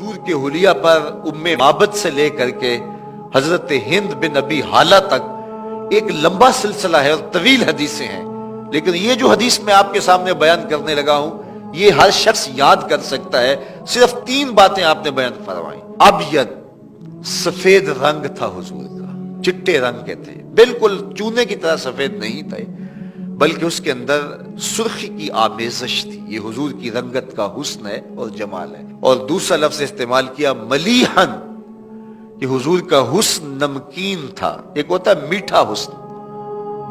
हुजूर के हुलिया पर उम्मे माबद से लेकर के हजरत हिंद बिन अबी हाला तक एक लंबा सिलसिला है और तवील हदीसें हैं, लेकिन ये जो हदीस मैं आपके सामने बयान करने लगा हूं ये हर शख्स याद कर सकता है। सिर्फ 3 बातें आपने बयान फरमाई। अबयद, सफेद रंग था हुजूर का, चिट्टे रंग के थे, बिल्कुल चूने की तरह सफेद नहीं थे, बल्कि उसके अंदर सुर्खी की आमेज़श थी। ये हुजूर की रंगत का हुस्न है और जमाल है। और दूसरा लफ्ज इस्तेमाल किया मलीहन, कि हुजूर का हुस्न नमकीन था। एक होता है मीठा हुस्न,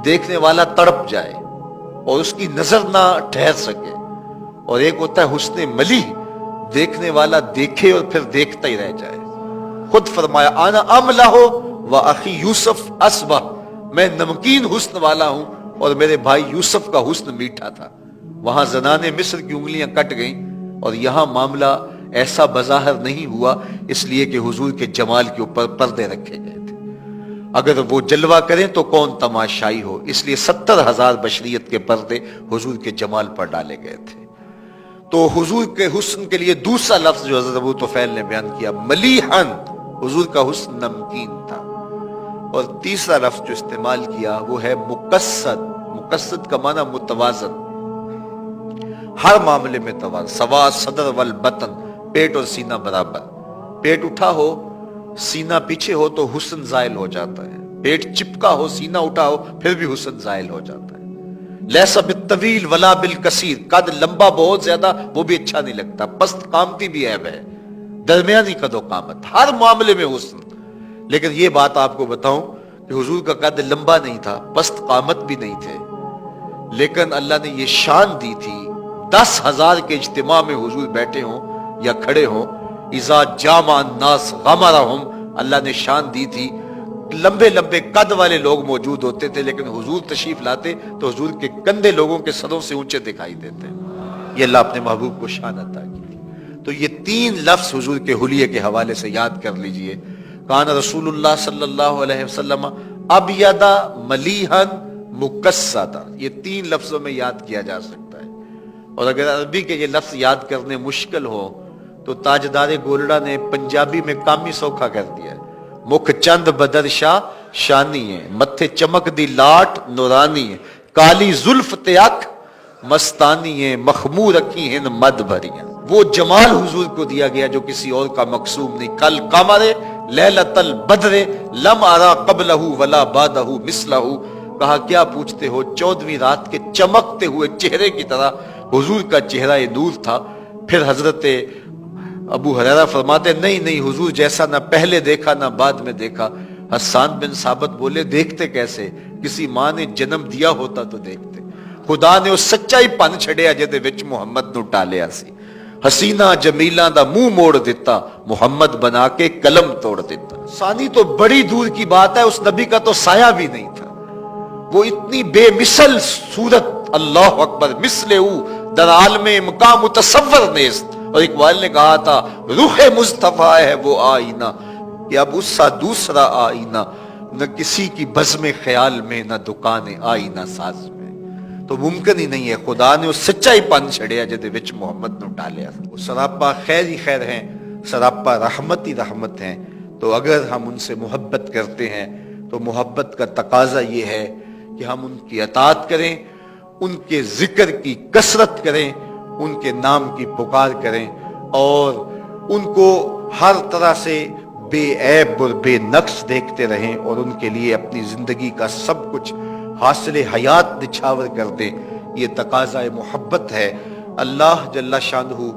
देखने वाला तड़प जाए और उसकी नजर ना ठहर सके, और एक होता है हुस्न मलीह, देखने वाला देखे और फिर देखता ही रह जाए। खुद फरमाया आना अमला हो व अखी यूसुफ असबा, मैं नमकीन हुस्न वाला हूं और मेरे भाई यूसुफ का हुस्न मीठा था। वहां जनाने मिस्र की उंगलियां कट गईं और यहां मामला ऐसा बज़ाहिर नहीं हुआ, इसलिए कि हुजूर के जमाल के ऊपर पर्दे रखे गए थे। अगर वो जलवा करें तो कौन तमाशाई हो, इसलिए 70,000 बशरियत के पर्दे हुजूर के जमाल पर डाले गए थे। तो हुजूर के हुस्न के लिए दूसरा लफ्ज जो हज़रत अबू तुफैल ने बयान किया मलीहन, हुजूर का हुस्न नमकीन था। और तीसरा लफ्ज जो इस्तेमाल किया वो है मुकस्सद। मुकस्सद का माना मुतवाज़न, हर मामले में तवाज़ुन। सवा सदर वल बतन, पेट और सीना बराबर। पेट उठा हो सीना पीछे हो तो हुस्न ज़ाइल हो जाता है, पेट चिपका हो सीना उठा हो फिर भी हुस्न ज़ाइल हो जाता है। लैसा बित्तवील वला बिल कसीर, कद लंबा बहुत ज्यादा वो भी अच्छा नहीं लगता, पस्त कामती भी ऐब है, दरमियानी कदो कामत, हर मामले में हुस्न। लेकिन ये बात आपको बताऊं कि हुजूर का कद लंबा नहीं था, पस्त कामत भी नहीं थे, लेकिन अल्लाह ने ये शान दी थी 10,000 के इज्तिमा में हुजूर बैठे हों या खड़े हों, इज़ा जामा नास गमरहुम, अल्लाह ने शान दी थी। लंबे लंबे कद वाले लोग मौजूद होते थे, लेकिन हुजूर तशरीफ लाते तो हुजूर के कंधे लोगों के सरों से ऊंचे दिखाई देते। ये अल्लाह अपने महबूब को शान अता की थी। तो ये 3 लफ्ज हुजूर के हुलिये के हवाले से याद कर लीजिए। कान रसूलुल्लाह सल्लल्लाहु अलैहि वसल्लम अबयदा मलीहन मुकस्सदा, ये 3 लफ्जों में याद किया जा सकता है। और अगर अरबी के ये लफ्ज याद करने मुश्किल हो तो ताजदार गोलड़ा ने पंजाबी में कामी सौखा कर दिया। मुख चंद बदर शाह शानी है, मत्थे चमक दी लाट नूरानी है, काली जुल्फ ते अख मस्तानी है, मखमूर रखी हैं मद भरियां। वो जमाल हुजूर को दिया गया जो किसी और का मकसूम नहीं। कल कमरे लैलतल बदरे लम आरा कबलहू वला बादहू मिसलहू, कहा क्या पूछते हो, 14वीं रात के चमकते हुए चेहरे की तरह हुजूर का चेहरा ये नूर था। फिर हजरत अबू हुरैरा फरमाते नहीं नहीं हुजूर जैसा ना पहले देखा ना बाद में देखा। हसन बिन साबित बोले देखते कैसे, किसी मां ने जन्म दिया होता तो देखते। खुदा ने उस सच्चाई पन छड़िया जिहदे विच मुहम्मद नूं टालिया सी। हसीना जमीला दा मुंह मोड़ दिता, मुहम्मद बना के कलम तोड़ दिता। सानी तो बड़ी दूर की बात है, उस नबी का तो साया भी नहीं था। वो इतनी बेमिसल सूरत, अल्लाह अकबर, मिसले दर आलमे मकाम मुतसव्वर नेस्त। और इकबाल ने कहा था रूहे मुस्तफा है वो आईना, कि अब उसका दूसरा आईना न किसी की बज़्म ख्याल में न दुकान आईना साज में। तो मुमकिन ही नहीं है, खुदा ने उस सच्चाई पन छड़िया जिहदे विच मुहम्मद नूं टालिया। वो सरापा खैर ही खैर हैं, सरापा रहमत ही रहमत हैं। तो अगर हम उनसे मोहब्बत करते हैं तो मोहब्बत का तकाजा ये है कि हम उनकी अताअत करें, उनके जिक्र की कसरत करें, उनके नाम की पुकार करें और उनको हर तरह से बेऐब और बेनक्स देखते रहें और उनके लिए अपनी जिंदगी का सब कुछ हासिल हयात निछावर कर दें। ये तकाज़ा मोहब्बत है। अल्लाह जल्ला शानहू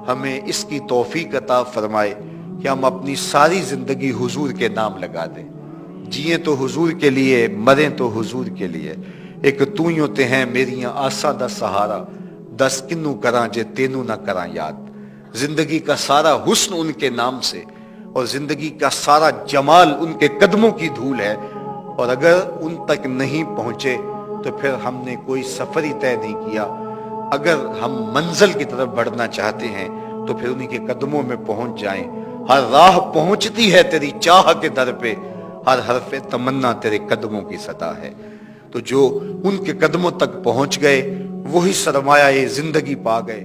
हमें इसकी तौफीक अता फरमाए कि हम अपनी सारी जिंदगी हुजूर के नाम लगा दें। जिए तो हुजूर के लिए, मरें तो हुजूर के लिए। एक तू ही होते हैं मेरियां आसा दा सहारा, 10 किन्नू करा जे तेनू ना करा याद। जिंदगी का सारा हुस्न उनके नाम से और जिंदगी का सारा जमाल उनके कदमों की धूल है। और अगर उन तक नहीं पहुंचे तो फिर हमने कोई सफर ही तय नहीं किया। अगर हम मंजिल की तरफ बढ़ना चाहते हैं तो फिर उन्हीं के कदमों में पहुंच जाएं। हर राह पहुंचती है तेरी चाह के दर पे, हर हरफे तमन्ना तेरे कदमों की सदा है। तो जो उनके कदमों तक पहुंच गए वही सरमाया ये जिंदगी पा गए।